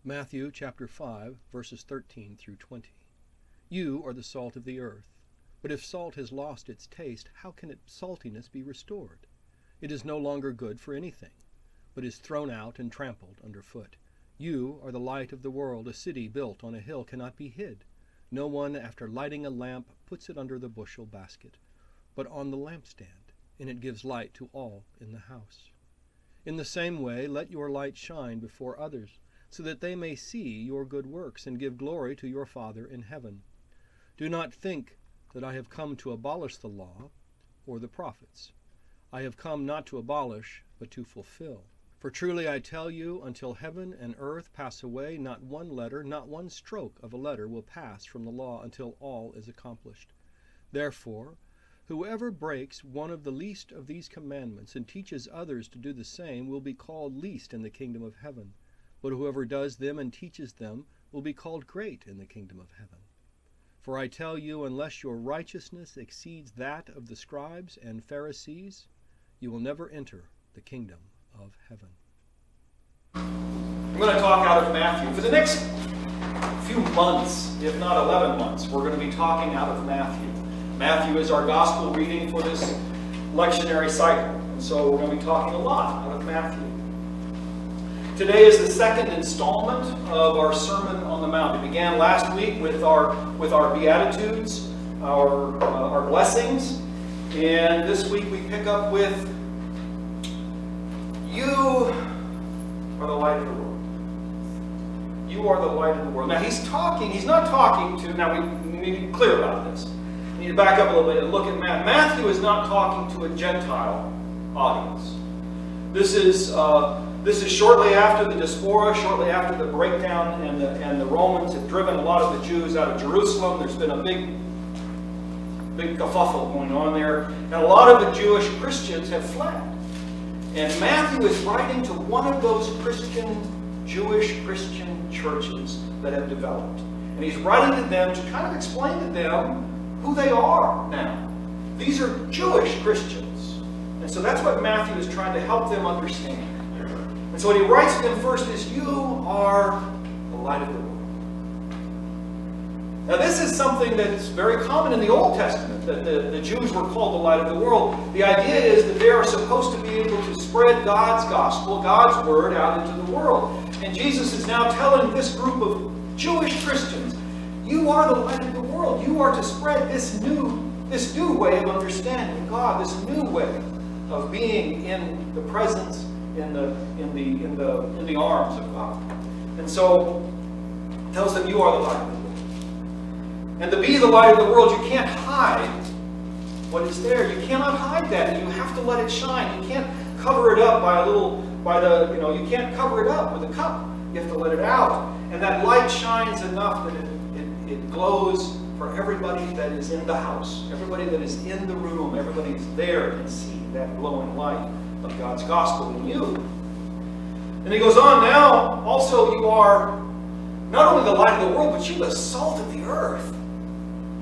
Matthew chapter 5, verses 13 through 20. You are the salt of the earth. But if salt has lost its taste, how can its saltiness be restored? It is no longer good for anything, but is thrown out and trampled underfoot. You are the light of the world. A city built on a hill cannot be hid. No one, after lighting a lamp, puts it under the bushel basket, but on the lampstand, and it gives light to all in the house. In the same way, let your light shine before others, so that they may see your good works and give glory to your Father in heaven. Do not think that I have come to abolish the law or the prophets. I have come not to abolish, but to fulfill. For truly I tell you, until heaven and earth pass away, not one letter, not one stroke of a letter will pass from the law until all is accomplished. Therefore, whoever breaks one of the least of these commandments and teaches others to do the same will be called least in the kingdom of heaven. But whoever does them and teaches them will be called great in the kingdom of heaven. For I tell you, unless your righteousness exceeds that of the scribes and Pharisees, you will never enter the kingdom of heaven. I'm going to talk out of Matthew. For the next few months, if not 11 months, we're going to be talking out of Matthew. Matthew is our gospel reading for this lectionary cycle. And so we're going to be talking a lot out of Matthew. Today is the second installment of our Sermon on the Mount. It began last week with our Beatitudes, our blessings. And this week we pick up with, you are the light of the world. You are the light of the world. Now he's not talking to, now we need to be clear about this. We need to back up a little bit and look at Matthew. Matthew is not talking to a Gentile audience. This is shortly after the diaspora, shortly after the breakdown, and the Romans have driven a lot of the Jews out of Jerusalem. There's been a big kerfuffle going on there, and a lot of the Jewish Christians have fled. And Matthew is writing to one of those Jewish Christian churches that have developed. And he's writing to them to kind of explain to them who they are now. These are Jewish Christians. And so that's what Matthew is trying to help them understand. And so what he writes to them first is, you are the light of the world. Now this is something that's very common in the Old Testament, that the Jews were called the light of the world. The idea is that they are supposed to be able to spread God's gospel, God's word out into the world. And Jesus is now telling this group of Jewish Christians, you are the light of the world. You are to spread this new way of understanding God, this new way of being in the presence, in the arms of God. And so it tells them you are the light of the world. And to be the light of the world, you can't hide what is there. You cannot hide that. You have to let it shine. You can't cover it up you can't cover it up with a cup. You have to let it out. And that light shines enough that it glows for everybody that is in the house, everybody that is in the room, everybody that's there can see that glowing light of God's gospel in you. And he goes on, now also you are not only the light of the world, but you're the salt of the earth.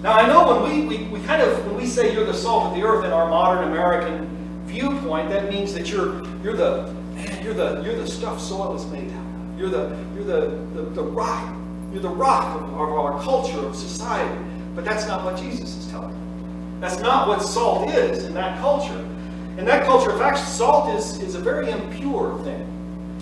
Now I know when we say you're the salt of the earth in our modern American viewpoint, that means that you're the stuff soil is made out of. You're the rock. You're the rock of our culture, of society. But that's not what Jesus is telling you. That's not what salt is in that culture. In that culture, in fact, salt is a very impure thing.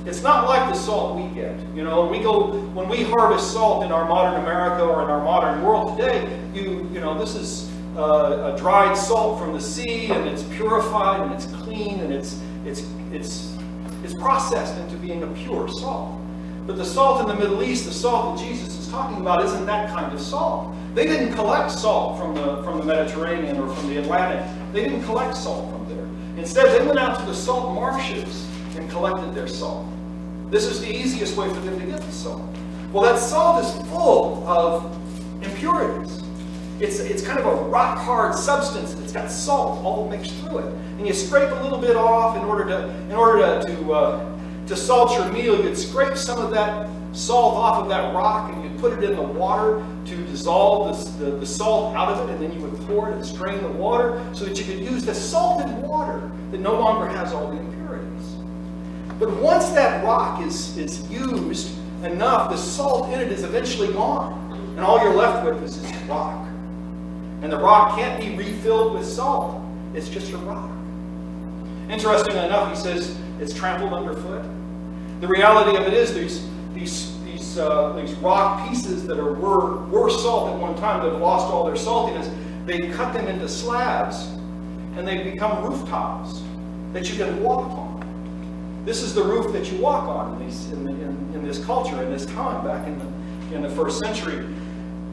It's not like the salt we get. When we harvest salt in our modern America or in our modern world today, this is a dried salt from the sea, and it's purified and it's clean and it's processed into being a pure salt. But the salt in the Middle East, the salt that Jesus is talking about, isn't that kind of salt. They didn't collect salt from the Mediterranean or from the Atlantic. They didn't collect salt from there. Instead, they went out to the salt marshes and collected their salt. This is the easiest way for them to get the salt. Well, that salt is full of impurities. It's kind of a rock-hard substance that's got salt all mixed through it. And you scrape a little bit off in order to salt your meal. You'd scrape some of that salt off of that rock, and you'd put it in the water to dissolve the salt out of it, and then you would pour it and strain the water so that you could use the salted water that no longer has all the impurities. But once that rock is used enough, the salt in it is eventually gone. And all you're left with is this rock. And the rock can't be refilled with salt. It's just a rock. Interestingly enough, he says it's trampled underfoot. The reality of it is these rock pieces that were salt at one time that have lost all their saltiness, they cut them into slabs and they become rooftops that you can walk on. This is the roof that you walk on in this culture, in this time back in the first century.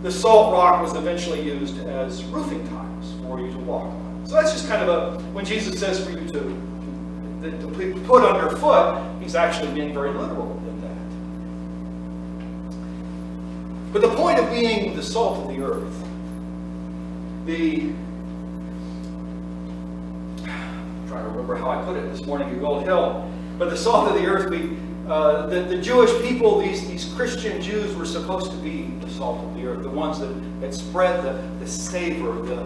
The salt rock was eventually used as roofing tiles for you to walk on. So that's just kind of when Jesus says for you to put underfoot, he's actually being very literal in that. But the point of being the salt of the earth, I'm trying to remember how I put it this morning at Gold Hill, but the salt of the earth, the Jewish people, these Christian Jews were supposed to be the salt of the earth, the ones that spread the savor, the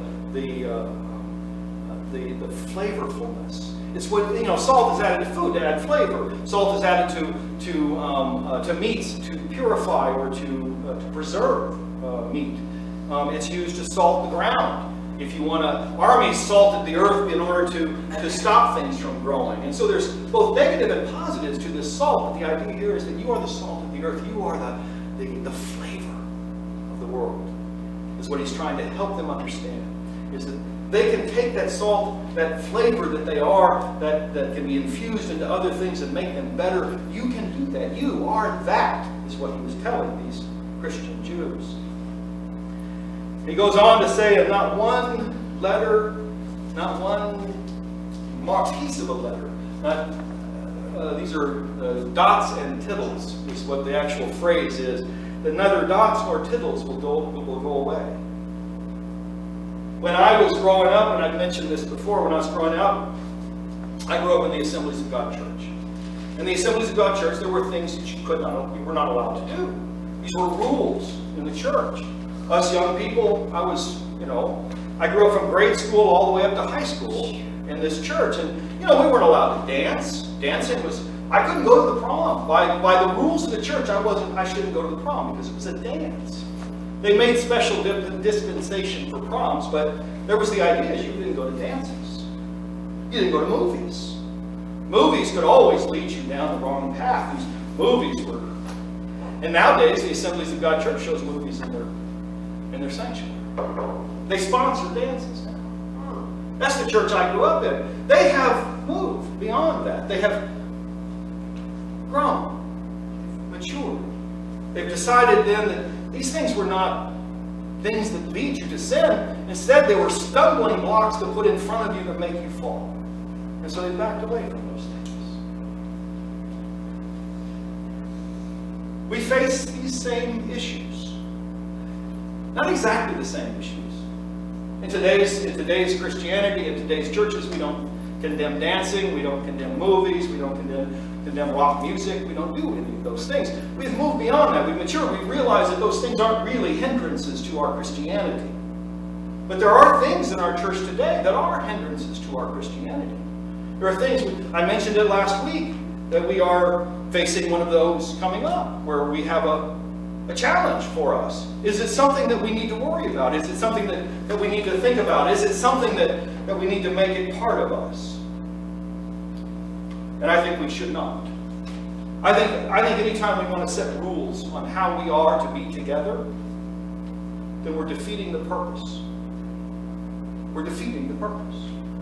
flavorfulness. It's what, salt is added to food to add flavor. Salt is added to meats to purify or to preserve meat. It's used to salt the ground. If you want to, armies salted the earth in order to stop things from growing. And so there's both negative and positives to this salt. But the idea here is that you are the salt of the earth. You are the flavor of the world. Is what he's trying to help them understand. Is that they can take that salt, that flavor that they are, that can be infused into other things and make them better. You can do that. You are that, is what he was telling these Christian Jews. He goes on to say that not one letter, not one piece of a letter, these are dots and tittles, is what the actual phrase is, that neither dots nor tittles will go away. When I was growing up, and I've mentioned this before, when I was growing up, I grew up in the Assemblies of God Church. In the Assemblies of God Church, there were things that you were not allowed to do. These were rules in the church. Us young people, I grew up from grade school all the way up to high school in this church. And, we weren't allowed to dance. Dancing I couldn't go to the prom. By the rules of the church, I shouldn't go to the prom because it was a dance. They made special dispensation for proms, but there was the idea is you didn't go to dances. You didn't go to movies. Movies could always lead you down the wrong path. These movies were... And nowadays, the Assemblies of God Church shows movies in their sanctuary. They sponsor dances now. That's the church I grew up in. They have moved beyond that. They have grown, matured. They've decided then that these things were not things that lead you to sin. Instead, they were stumbling blocks to put in front of you to make you fall. And so they backed away from those things. We face these same issues. Not exactly the same issues. In today's Christianity, in today's churches, we don't condemn dancing, we don't condemn movies, we don't condemn rock music, we don't do any of those things. We've moved beyond that, we've matured, we've realized that those things aren't really hindrances to our Christianity. But there are things in our church today that are hindrances to our Christianity. There are things, I mentioned it last week, that we are facing one of those coming up, where we have a challenge for us. Is it something that we need to worry about? Is it something that we need to think about? Is it something that we need to make it part of us? And I think we should not. I think anytime we want to set rules on how we are to be together, then we're defeating the purpose. We're defeating the purpose.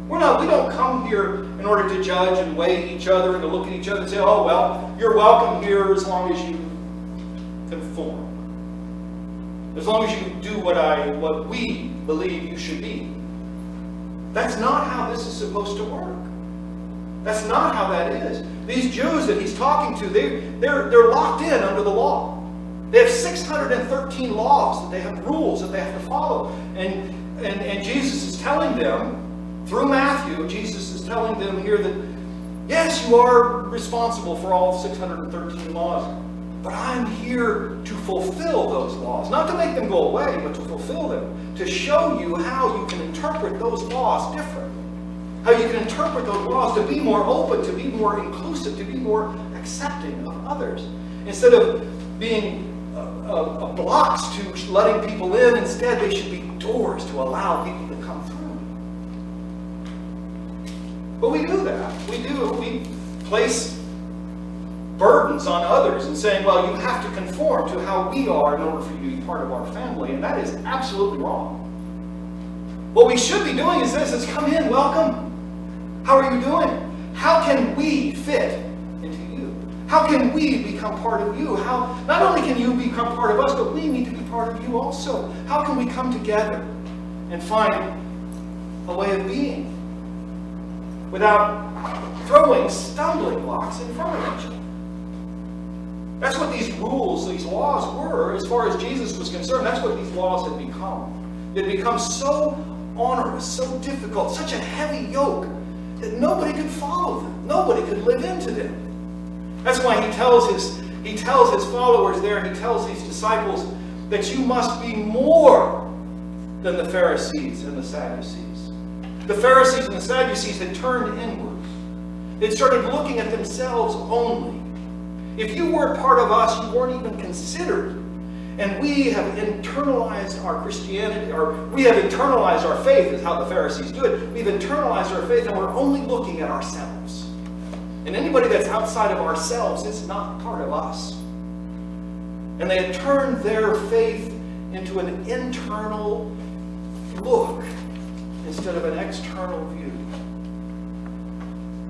We don't come here in order to judge and weigh each other and to look at each other and say, oh, well, you're welcome here as long as you conform. As long as you do what we believe you should be. That's not how this is supposed to work. That's not how that is. These Jews that he's talking to, they're locked in under the law. They have 613 laws that they have, rules that they have to follow. And Jesus is telling them, through Matthew, Jesus is telling them here that, yes, you are responsible for all 613 laws, but I'm here to fulfill those laws. Not to make them go away, but to fulfill them. To show you how you can interpret those laws differently. How you can interpret those laws to be more open, to be more inclusive, to be more accepting of others. Instead of being blocks to letting people in. Instead, they should be doors to allow people to come through. But we do that. We place burdens on others and saying, well, you have to conform to how we are in order for you to be part of our family. And that is absolutely wrong. What we should be doing is this, is come in, welcome. How are you doing? How can we fit into you? How can we become part of you? Not only can you become part of us, but we need to be part of you also. How can we come together and find a way of being without throwing stumbling blocks in front of each other? That's what these rules, these laws were, as far as Jesus was concerned. That's what these laws had become. They'd become so onerous, so difficult, such a heavy yoke that nobody could follow them. Nobody could live into them. That's why he tells his followers there, he tells these disciples that you must be more than the Pharisees and the Sadducees. The Pharisees and the Sadducees had turned inward. They'd started looking at themselves only. If you weren't part of us, you weren't even considered. And we have internalized our Christianity, or we have internalized our faith, is how the Pharisees do it. We've internalized our faith, and we're only looking at ourselves. And anybody that's outside of ourselves is not part of us. And they had turned their faith into an internal look instead of an external view.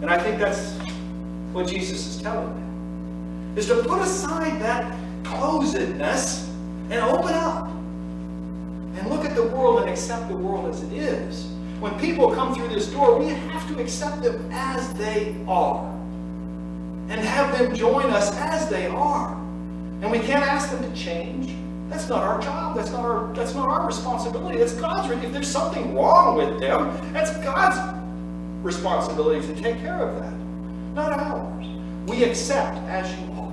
And I think that's what Jesus is telling them, is to put aside that closedness and open up and look at the world and accept the world as it is. When people come through this door, we have to accept them as they are and have them join us as they are. And we can't ask them to change. That's not our job. That's not our responsibility. That's God's. If there's something wrong with them, that's God's responsibility to take care of that, not ours. We accept as you are.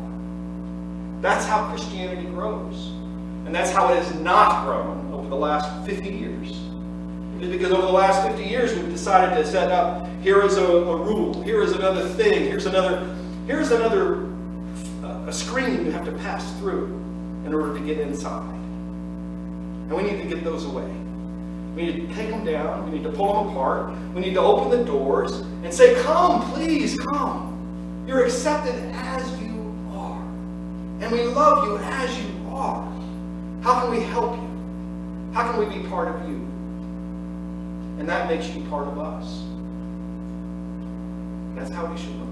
That's how Christianity grows. And that's how it has not grown over the last 50 years. It's because over the last 50 years we've decided to set up, here is a rule, here is another thing, here's another a screen you have to pass through in order to get inside. And we need to get those away. We need to take them down, we need to pull them apart, we need to open the doors and say, come, please, come. You're accepted as you are. And we love you as you are. How can we help you? How can we be part of you? And that makes you part of us. That's how we should look.